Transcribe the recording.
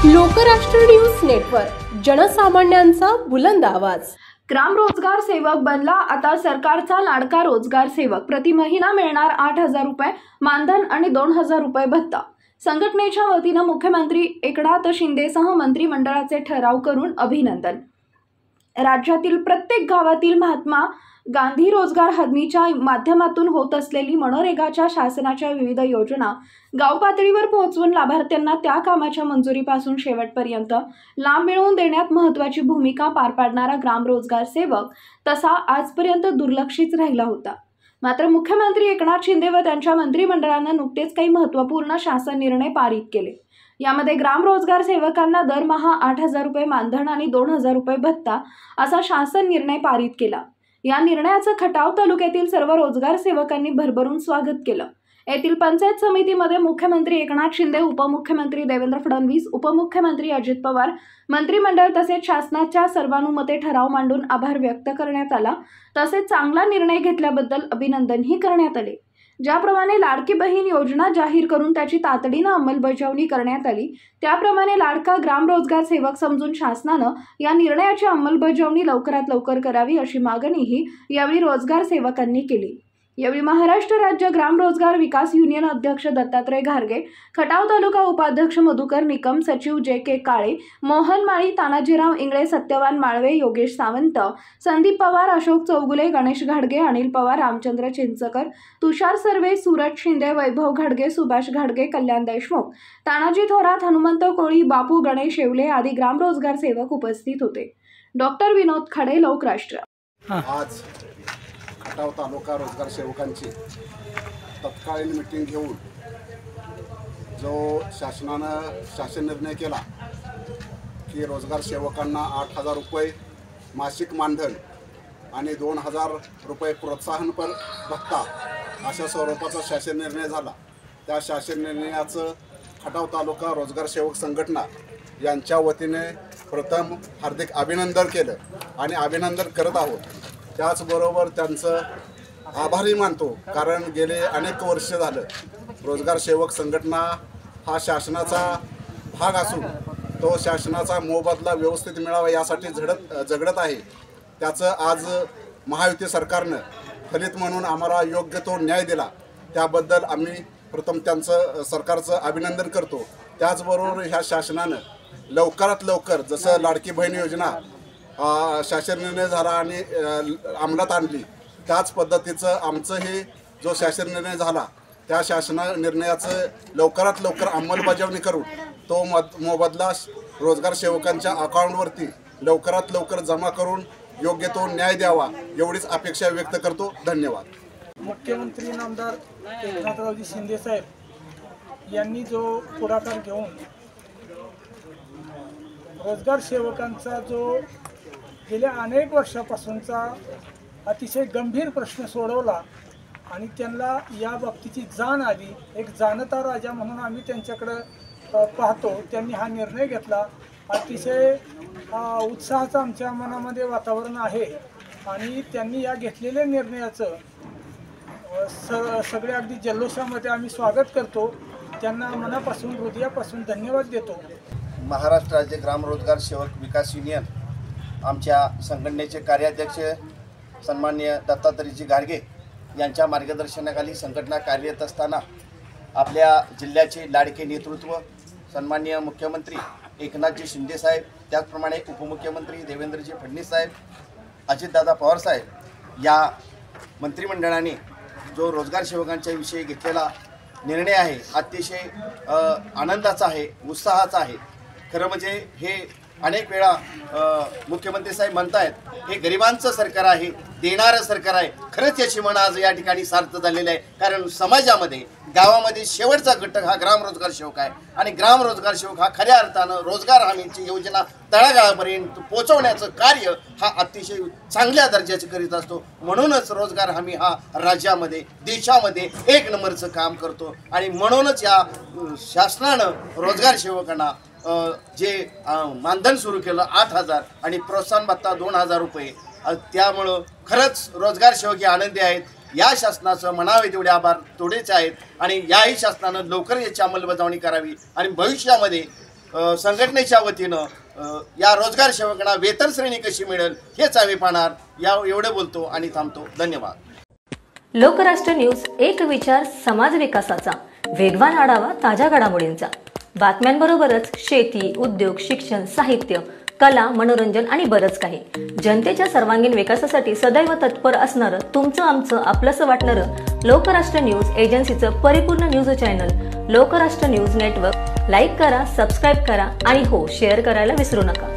Lokrashtra news network, जनसामान्यांचा बुलंद आवाज। ग्राम रोजगार सेवक बनला आता सरकारचा लाडका रोजगार सेवक। प्रति महिना मिळणार 8,000 रुपये मानधन आणि 2,000 रुपये भत्ता। संघटनेच्या वतीने मुख्यमंत्री एकनाथ शिंदेसह मंत्रिमंडळाचे ठराव करून अभिनंदन। राज्यातील प्रत्येक गावातील महात्मा गांधी रोजगार हमीच्या माध्यमातून होत असलेली मनरेगाच्या शासनाच्या विविध योजना गाव पातळीवर पोहोचवून लाभार्थ्यांना त्या कामाच्या मंजुरीपासून शेवटपर्यंत लाभ मिळवून देण्यात महत्त्वाची भूमिका पार पाडणारा ग्राम रोजगार सेवक तसा आजपर्यंत दुर्लक्षित राहिला होता। मात्र मुख्यमंत्री एकनाथ शिंदे व त्यांच्या मंत्रिमंडळाने नुकतेच काही महत्त्वपूर्ण शासन निर्णय पारित केले। यामध्ये ग्राम रोजगार सेवकांना दरमहा 8,000 रुपये मानधन आणि 2,000 रुपये भत्ता असा शासन निर्णय पारित केला। या निर्णयाचं खटाव तालुक्यातील सर्व रोजगार सेवकांनी भरभरून स्वागत केलं। येथील पंचायत समितीमध्ये मुख्यमंत्री एकनाथ शिंदे, उपमुख्यमंत्री देवेंद्र फडणवीस, उपमुख्यमंत्री अजित पवार, मंत्रिमंडळ तसेच शासनाच्या सर्वानुमते ठराव मांडून आभार व्यक्त करण्यात आला। तसेच चांगला निर्णय घेतल्याबद्दल अभिनंदनही करण्यात आले। ज्याप्रमाणे लाडकी बहीण योजना जाहीर करून त्याची तातडीने अंमलबजावणी करण्यात आली, त्याप्रमाणे लाडका ग्राम रोजगार सेवक समजून शासनानं या निर्णयाची अंमलबजावणी लवकरात लवकर करावी अशी मागणीही यावेळी रोजगार सेवकांनी केली। यावेळी महाराष्ट्र राज्य ग्राम रोजगार विकास युनियन अध्यक्ष दत्तात्रय घारगे, खटाव तालुका उपाध्यक्ष मधुकर निकम, सचिव जे.के. काळे, मोहन माळी, तानाजीराव इंगळे, सत्यवान माळवे, योगेश सावंत, संदीप पवार, अशोक चौगुले, गणेश घाडगे, अनिल पवार, रामचंद्र चिंचकर, तुषार सर्वे, सूरज शिंदे, वैभव घाडगे, सुभाष घाडगे, कल्याण देशमुख, तानाजी थोरात, हनुमंत कोळी, बापू गणेश येवले आदी ग्राम रोजगार सेवक उपस्थित होते। डॉक्टर विनोद खडे, लोकराष्ट्र। आज खटाव तालुका रोजगार सेवकांची तत्कालीन मीटिंग घेऊन जो शासन निर्णय केला की रोजगार सेवकांना 8,000 रुपये मासिक मानधन आणि 2,000 रुपये प्रोत्साहनपर भत्ता अशा स्वरूपाचा शासन निर्णय झाला। त्या शासन निर्णयाचं खटाव तालुका रोजगार सेवक संघटना यांच्या वतीने प्रथम हार्दिक अभिनंदन केलं आणि अभिनंदन करत आहोत। त्याचबरोबर त्यांचं आभारही मानतो, कारण गेले अनेक वर्ष झालं रोजगार सेवक संघटना हा शासनाचा भाग असून तो शासनाचा मोबदला व्यवस्थित मिळावा यासाठी झगडत आहे। त्याचं आज महायुती सरकारनं फलित म्हणून आम्हाला योग्य तो न्याय दिला, त्याबद्दल आम्ही प्रथम त्यांचं सरकारचं अभिनंदन करतो। त्याचबरोबर ह्या शासनानं लवकरात लवकर जसं लाडकी बहीण योजना शासन निर्णय झाला आणि अंमलात आणली, त्याच पद्धतीचं आमचं हे जो शासन निर्णय झाला त्या शासन निर्णयाचं लवकरात लवकर अंमलबजावणी करून तो मोबदला रोजगार सेवकांच्या अकाउंटवरती लवकरात लवकर जमा करून योग्य तो न्याय द्यावा एवढीच अपेक्षा व्यक्त करतो। धन्यवाद। मुख्यमंत्री नामदार एकनाथरावजी शिंदे साहेब यांनी जो पुढाकार घेऊन रोजगार सेवकांचा जो गेल्या अनेक वर्षापासूनचा अतिशय गंभीर प्रश्न सोडवला आणि त्यांना या बाबतीची जाण आली, एक जाणता राजा म्हणून आम्ही त्यांच्याकडे पाहतो। त्यांनी हा निर्णय घेतला, अतिशय उत्साहाचं आमच्या मनामध्ये वातावरण आहे आणि त्यांनी या घेतलेल्या निर्णयाचं सगळे अगदी जल्लोषामध्ये आम्ही स्वागत करतो। त्यांना मनापासून हृदयापासून धन्यवाद देतो। महाराष्ट्र राज्य ग्राम रोजगार सेवक विकास युनियन आमच्या संघटनेचे कार्याध्यक्ष सन्माननीय दत्तात्रयजी घारगे यांच्या मार्गदर्शनाखाली संघटना कार्यरत असताना आपल्या जिल्ह्याचे लाडके नेतृत्व सन्माननीय मुख्यमंत्री एकनाथजी शिंदे साहेब, त्याचप्रमाणे उपमुख्यमंत्री देवेंद्रजी फडणवीस साहेब, अजितदादा पवार साहेब या मंत्रिमंडळाने जो रोजगार सेवकांच्या विषयी घेतलेला निर्णय आहे अतिशय आनंदाचा आहे, उत्साहाचा आहे। खरं म्हणजे हे अनेक वेळा मुख्यमंत्री साहेब म्हणतायत हे गरिबांचं सरकार आहे, देणारं सरकार आहे। खरंच याची म्हण आज या ठिकाणी सार्थ झालेलं आहे, कारण समाजामध्ये गावामध्ये शेवटचा घटक हा ग्राम रोजगार सेवक आहे आणि ग्राम रोजगार सेवक हा खऱ्या अर्थानं रोजगार हमीची योजना तळागाळापर्यंत पोहोचवण्याचं कार्य हा अतिशय चांगल्या दर्जाचं करीत असतो। म्हणूनच रोजगार हमी हा राज्यामध्ये देशामध्ये एक नंबरचं काम करतो आणि म्हणूनच या शासनानं रोजगार सेवकांना जे मानधन सुरू केलं 8,000 आणि प्रोत्साहन भत्ता 2,000 रुपये, त्यामुळं खरंच रोजगार सेवक आनंदी आहेत। या शासनाचं म्हणावे तेवढे आभार थोडेच आहेत आणि याही शासनानं लवकर याची अंमलबजावणी करावी आणि भविष्यामध्ये संघटनेच्या वतीनं या रोजगार सेवकांना वेतन श्रेणी कशी मिळेल हेच आम्ही पाहणार. एवढे बोलतो आणि थांबतो. धन्यवाद. लोकराष्ट्र न्यूज, एक विचार समाज विकासाचा, वेगवान आढावा ताज्या घडामोडींचा. बातम्यांबरोबरच शेती, उद्योग, शिक्षण, साहित्य, कला, मनोरंजन आणि बरंच काही. जनतेच्या सर्वांगीण विकासासाठी सदैव तत्पर असणारं, तुमचं आमचं आपलंसं वाटणारं लोकराष्ट्र न्यूज एजन्सीचं परिपूर्ण news channel Lokrashtra news network like करा, सबस्क्राईब करा आणि हो, शेअर करायला विसरू नका.